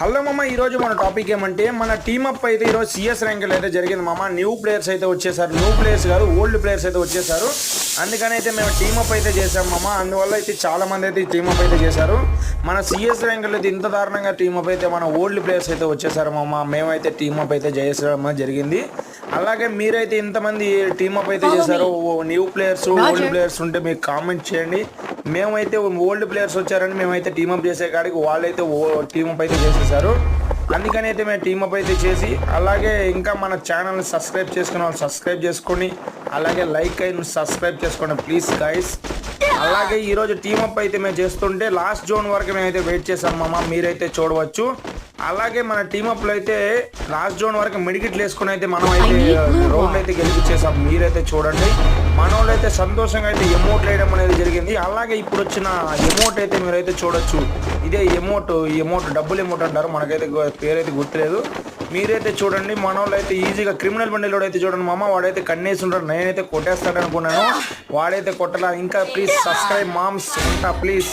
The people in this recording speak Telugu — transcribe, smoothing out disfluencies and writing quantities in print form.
హలో మామ, ఈరోజు మన టాపిక్ ఏమంటే మన టీమప్ అయితే ఈరోజు సిఎస్ ర్యాంకులు అయితే జరిగింది మామ. న్యూ ప్లేయర్స్ అయితే వచ్చేసారు, న్యూ ప్లేయర్స్ కాదు ఓల్డ్ ప్లేయర్స్ అయితే వచ్చేసారు. అందుకని అయితే మేము టీమప్ అయితే చేసాం మామ. అందువల్ల అయితే చాలా మంది అయితే టీమప్ అయితే చేశారు. మన సిఎస్ ర్యాంకులు అయితే ఇంత దారుణంగా టీమప్ అయితే మన ఓల్డ్ ప్లేయర్స్ అయితే వచ్చేసారు మామ. మేమైతే టీమప్ అయితే చేయడం జరిగింది. అలాగే మీరైతే ఇంతమంది టీమప్ అయితే చేశారు. న్యూ ప్లేయర్స్ ఓల్డ్ ప్లేయర్స్ ఉంటే మీకు కామెంట్ చేయండి. మేమైతే ఓల్డ్ ప్లేయర్స్ వచ్చారని మేమైతే టీమప్ చేసే కాడికి వాళ్ళైతే టీమప్ అయితే చేసేసారు. అందుకని అయితే మేము టీమప్ అయితే చేసి, అలాగే ఇంకా మన ఛానల్ని సబ్స్క్రైబ్ చేసుకున్న వాళ్ళు సబ్స్క్రైబ్ చేసుకొని, అలాగే లైక్ అయిన సబ్స్క్రైబ్ చేసుకోండి ప్లీజ్ గైస్. అలాగే ఈరోజు టీమప్ అయితే మేము చేస్తుంటే లాస్ట్ జోన్ వరకు మేమైతే వెయిట్ చేసాం మామ, మీరైతే చూడవచ్చు. అలాగే మన టీమప్లో అయితే లాస్ట్ జోన్ వరకు మెడికిట్లు వేసుకుని అయితే మనం అయితే రౌండ్ అయితే గెలిపించేసాం. మీరైతే చూడండి, మన వాళ్ళు అయితే సంతోషంగా అయితే ఎమోట్ వేయడం అనేది జరిగింది. అలాగే ఇప్పుడు వచ్చిన ఎమోట్ అయితే మీరైతే చూడొచ్చు. ఇదే ఎమోట్ డబ్బులు ఎమోట్ అంటారు, మనకైతే పేరైతే గుర్తులేదు. మీరైతే చూడండి, మన వాళ్ళు అయితే ఈజీగా క్రిమినల్ బండిలో అయితే చూడండి మామ, వాడైతే కన్నేసి ఉంటాడు. నేనైతే కొట్టేస్తాడు అనుకున్నాను, వాడైతే కొట్టలా. ఇంకా ప్లీజ్ సబ్స్క్రైబ్ మామ్స్ ఉంటా ప్లీజ్.